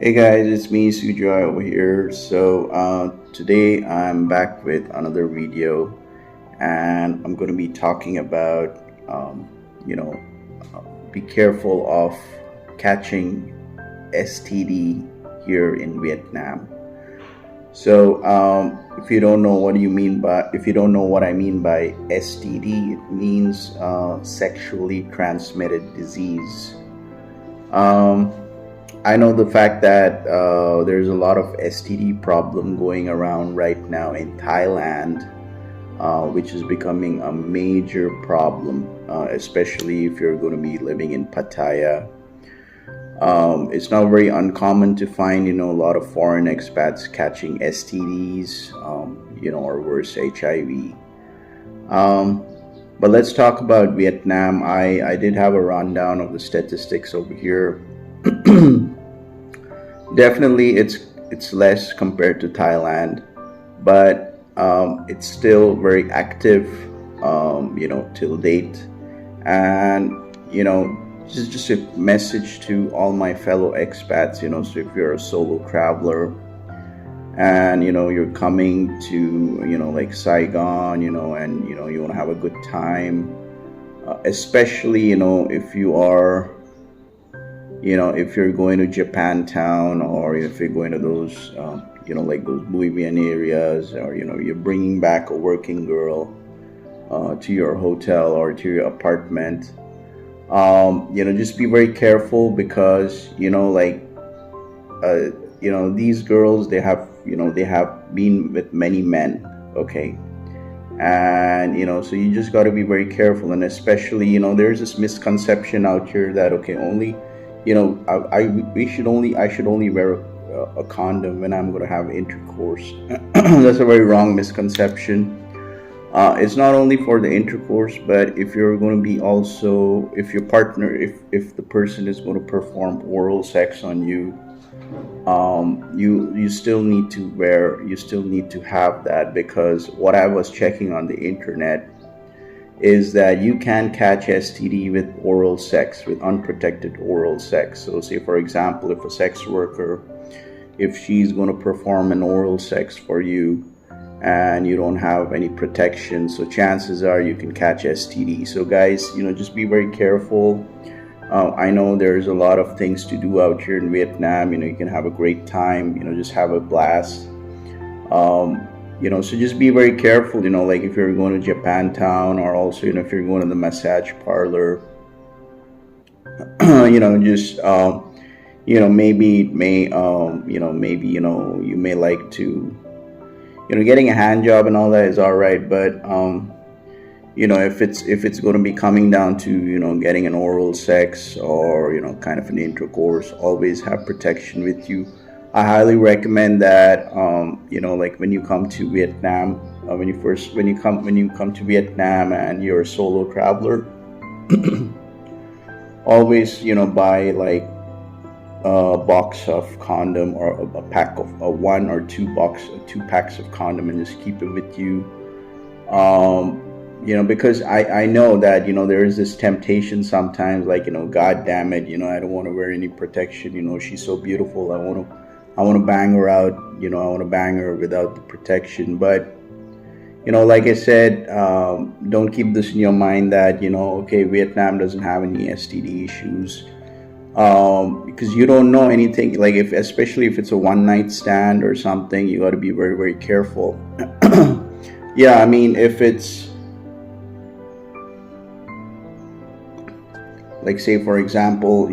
Hey guys, it's me Sujoy over here. Today I'm back with another video, and I'm going to be talking about, you know, be careful of catching STD here in Vietnam. If you don't know if you don't know what I mean by STD, it means sexually transmitted disease. Um, I know the fact that there's a lot of STD problem going around right now in Thailand, which is becoming a major problem, especially if you're going to be living in Pattaya. It's now very uncommon to find, a lot of foreign expats catching STDs, or worse, HIV. But let's talk about Vietnam. I did have a rundown of the statistics over here. Definitely, it's less compared to Thailand, but it's still very active, till date. And just a message to all my fellow expats. So if you're a solo traveler and you're coming to like Saigon, and you want to have a good time, especially if you are if you're going to Japantown, or if you're going to those, like those Buivian areas, or, you're bringing back a working girl to your hotel or to your apartment, just be very careful because, these girls, they have been with many men, okay? And, so you just got to be very careful. And especially, there's this misconception out here that, okay, only I should only wear a condom when I'm going to have intercourse. That's a very wrong misconception. It's not only for the intercourse, but if you're going to be also, if your partner, if the person is going to perform oral sex on you, you still need to have that, because what I was checking on the internet is that you can catch STD with oral sex, with unprotected oral sex. So say, for example, if a sex worker, if she's going to perform an oral sex for you and you don't have any protection, so chances are you can catch STD. So guys, just be very careful. I know there's a lot of things to do out here in Vietnam. You can have a great time, just have a blast. So just be very careful, like if you're going to Japantown, or also, if you're going to the massage parlor, maybe it may, maybe, you may like to, getting a hand job and all that is all right. But, if it's going to be coming down to, getting an oral sex, or, kind of an intercourse, always have protection with you. I highly recommend that, like when you come to Vietnam, when you come to Vietnam and you're a solo traveler, always, buy like a box of condom, or a pack of one or two packs of condom, and just keep it with you. Because I know that, there is this temptation sometimes, like, God damn it, I don't want to wear any protection. She's so beautiful. I want to bang her out, I want to bang her without the protection. But, like I said, don't keep this in your mind that, okay, Vietnam doesn't have any STD issues. Because you don't know anything, like especially if it's a one night stand or something, you got to be very, very careful. Yeah, I mean, if it's, like, say, for example,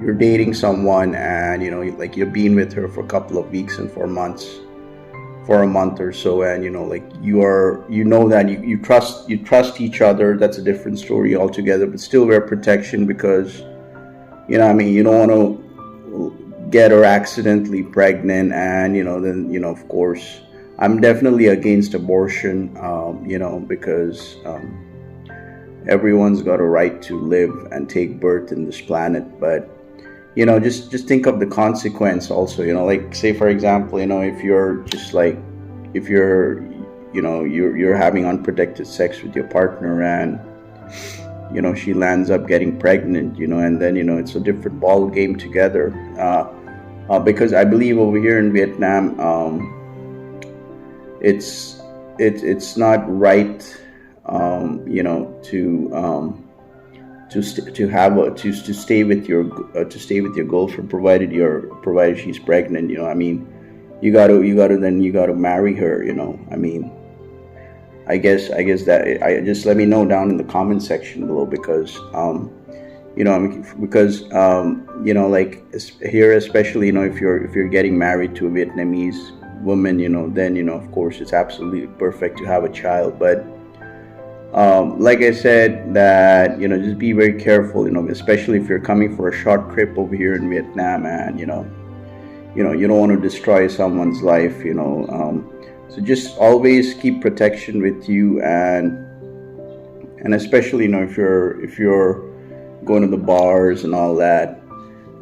you're dating someone, and like you've been with her for a couple of weeks and for a month or so, and like that you trust each other. That's a different story altogether, but still wear protection, because you don't want to get her accidentally pregnant, and then of course I'm definitely against abortion, because everyone's got a right to live and take birth in this planet. But just think of the consequence also. Like, say, for example, if you're just like, if you're having unprotected sex with your partner, and she lands up getting pregnant, and then it's a different ball game together. Because I believe over here in Vietnam, it's not right, to have to stay with your girlfriend, provided she's pregnant. I mean, you gotta marry her. I mean, I guess that I just let me know down in the comment section below, because I mean, because like here, especially, if you're getting married to a Vietnamese woman, then of course it's absolutely perfect to have a child. But like I said, that just be very careful, especially if you're coming for a short trip over here in Vietnam, and you don't want to destroy someone's life. So just always keep protection with you, and especially if you're going to the bars and all that,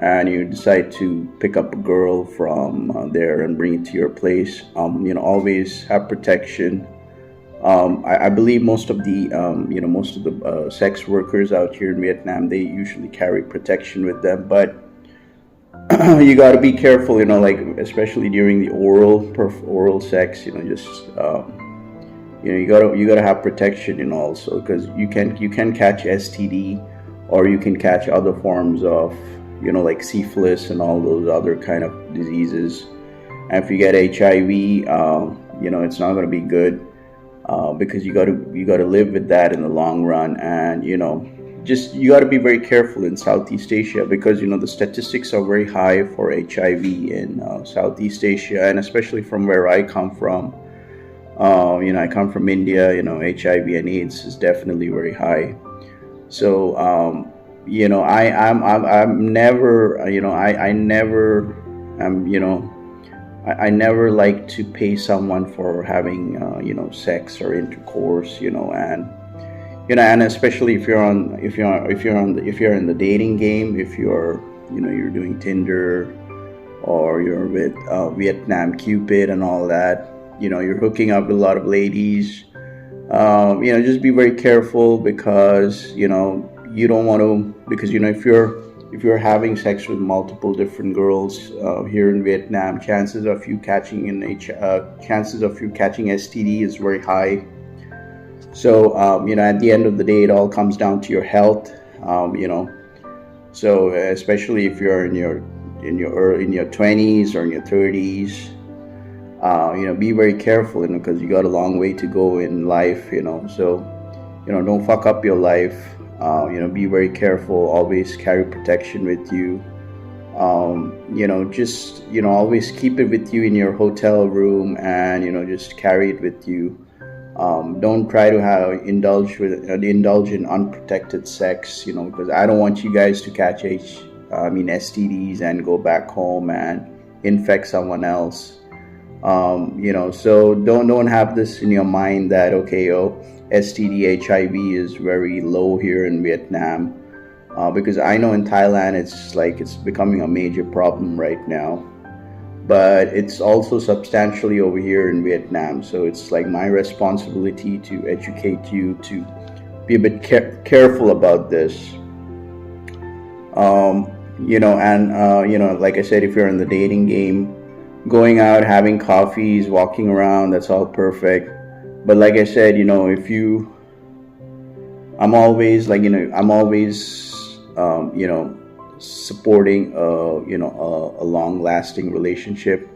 and you decide to pick up a girl from there and bring it to your place, always have protection. I believe most of the sex workers out here in Vietnam, they usually carry protection with them, but you got to be careful, like especially during the oral sex, just you gotta have protection, also, because you can catch STD, or you can catch other forms of like syphilis and all those other kind of diseases. And if you get HIV, it's not going to be good, because you got to live with that in the long run. And just you got to be very careful in Southeast Asia, because the statistics are very high for HIV in Southeast Asia, and especially from where I come from. I come from India. HIV and AIDS is definitely very high. So I'm never, I never like to pay someone for having sex or intercourse, and especially if you're in the dating game, if you're doing Tinder, or you're with Vietnam Cupid and all that, you're hooking up with a lot of ladies. Just be very careful, because you don't want to, because if you're having sex with multiple different girls here in Vietnam, chances of you catching STD is very high. So at the end of the day, it all comes down to your health. So especially if you're in your 20s or in your 30s, be very careful, because you got a long way to go in life. So don't fuck up your life. Be very careful. Always carry protection with you. Just always keep it with you in your hotel room, and just carry it with you. Don't try to indulge in unprotected sex, because I don't want you guys to catch STDs and go back home and infect someone else. So don't have this in your mind that, okay, STD, HIV is very low here in Vietnam, because I know in Thailand it's becoming a major problem right now, but it's also substantially over here in Vietnam. So it's like my responsibility to educate you to be a bit careful about this. Like I said, if you're in the dating game, going out, having coffees, walking around, that's all perfect. But like I said, I'm always supporting a long-lasting relationship.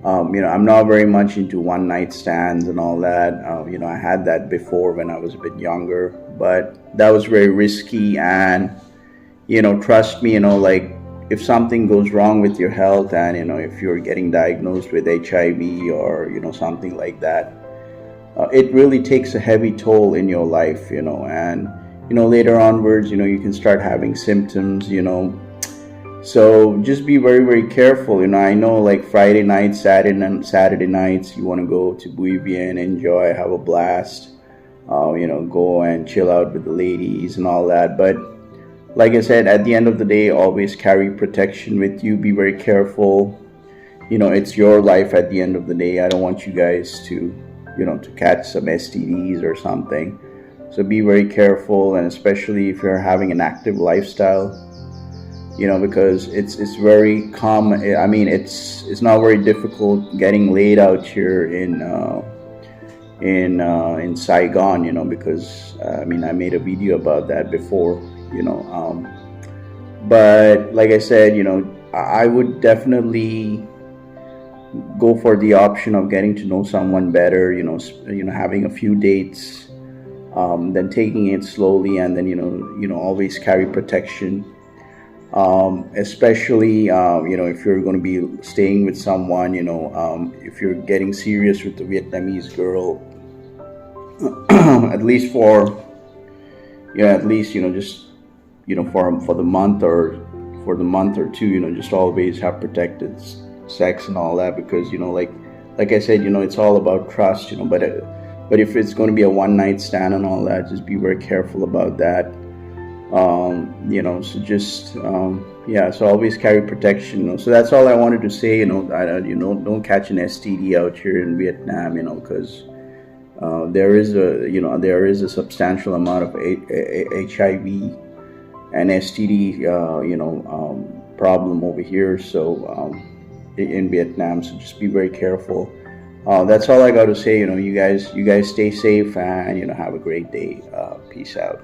I'm not very much into one-night stands and all that. I had that before when I was a bit younger, but that was very risky. And trust me, like if something goes wrong with your health, and if you're getting diagnosed with HIV or something like that, it really takes a heavy toll in your life, and later onwards, you can start having symptoms, so just be very, very careful. I know, like Friday nights, Saturday nights, you want to go to Bui Bien, enjoy, have a blast, go and chill out with the ladies and all that. But like I said, at the end of the day, always carry protection with you. Be very careful. It's your life at the end of the day. I don't want you guys to catch some STDs or something. So be very careful, and especially if you're having an active lifestyle, because it's very common. I mean, it's not very difficult getting laid out here in Saigon, because I mean, I made a video about that before, but like I said, I would definitely go for the option of getting to know someone better, having a few dates, then taking it slowly, and then always carry protection, especially if you're going to be staying with someone, if you're getting serious with the Vietnamese girl, at least just for the month, or for the month or two, just always have protected sex and all that, because like I said, it's all about trust, but if it's going to be a one night stand and all that, just be very careful about that. So just yeah, so always carry protection. So that's all I wanted to say. Don't catch an STD out here in Vietnam. Because there is a substantial amount of HIV and STD problem over here. So in Vietnam, so just be very careful. That's all I got to say. You guys stay safe, and have a great day. Peace out.